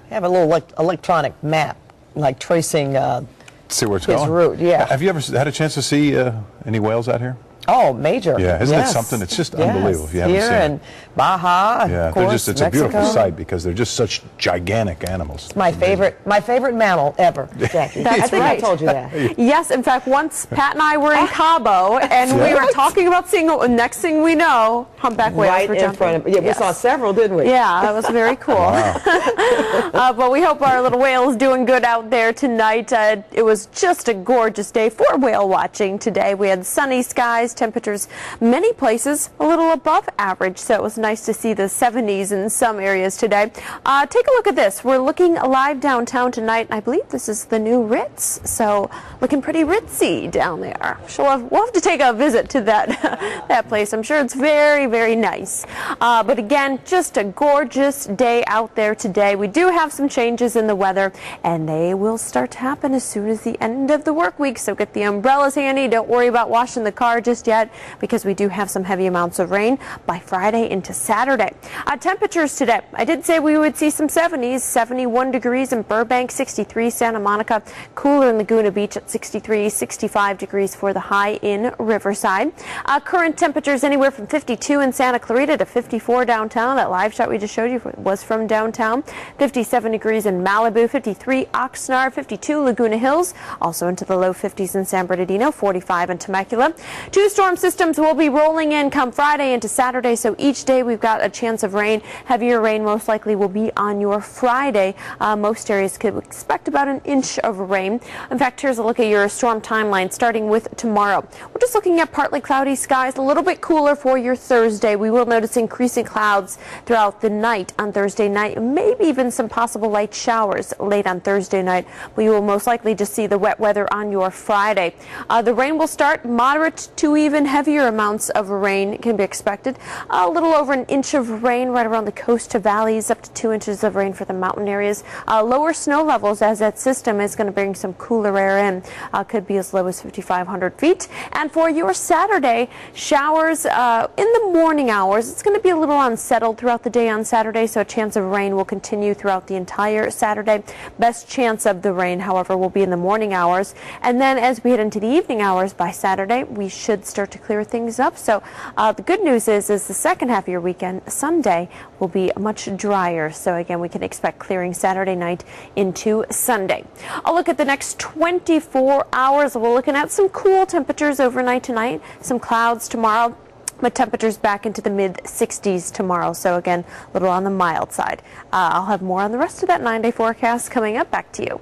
have a little electronic map, like tracing See where it's his going? route. Yeah. Have you ever had a chance to see any whales out here? Oh, major. Yeah, isn't yes. it something? It's just yes. unbelievable if you haven't Here seen it. and Baja, Yeah, of course, it's Mexico. a beautiful sight because they're just such gigantic animals. My favorite mammal ever, Jackie. That's I think right. I told you that. Yes, in fact, once Pat and I were in Cabo, and we were talking about seeing, next thing we know, humpback whales Right were in jumping. front of yeah, Yes. we saw several, didn't we? Yeah, that was very cool. Wow. But we hope our little whale is doing good out there tonight. It was just a gorgeous day for whale watching today. We had sunny skies, temperatures many places a little above average, so it was nice to see the 70s in some areas today. Take a look at this. We're looking live downtown tonight, and I believe this is the new Ritz, so looking pretty ritzy down there. We'll have to take a visit to that, that place. I'm sure it's very, very nice. But again, just a gorgeous day out there today. We do have some changes in the weather, and they will start to happen as soon as the end of the work week, so get the umbrellas handy. Don't worry about washing the car just yet, because we do have some heavy amounts of rain by Friday into Saturday. Temperatures today, I did say we would see some 70s, 71 degrees in Burbank, 63 Santa Monica, cooler in Laguna Beach at 63, 65 degrees for the high in Riverside. Current temperatures anywhere from 52 in Santa Clarita to 54 downtown. That live shot we just showed you was from downtown. 57 degrees in Malibu, 53 Oxnard, 52 Laguna Hills, also into the low 50s in San Bernardino, 45 in Temecula. Two storm systems will be rolling in come Friday into Saturday, so each day we've got a chance of rain. Heavier rain most likely will be on your Friday. Most areas could expect about an inch of rain. In fact, here's a look at your storm timeline starting with tomorrow. We're just looking at partly cloudy skies, a little bit cooler for your Thursday. We will notice increasing clouds throughout the night on Thursday night, maybe even some possible light showers late on Thursday night. We will most likely just see the wet weather on your Friday. The rain will start moderate to even heavier amounts of rain can be expected. A little over an inch of rain right around the coast to valleys, up to 2 inches of rain for the mountain areas. Lower snow levels as that system is going to bring some cooler air in. Could be as low as 5,500 feet. And for your Saturday, showers in the morning hours. It's going to be a little unsettled throughout the day on Saturday, so a chance of rain will continue throughout the entire Saturday. Best chance of the rain, however, will be in the morning hours. And then as we head into the evening hours by Saturday, we should start to clear things up. So the good news is the second half of your weekend, Sunday, will be much drier. So again, we can expect clearing Saturday night into Sunday. I'll look at the next 24 hours. We're looking at some cool temperatures overnight tonight, some clouds tomorrow, but temperatures back into the mid-60s tomorrow. So again, a little on the mild side. I'll have more on the rest of that 9-day forecast coming up. Back to you.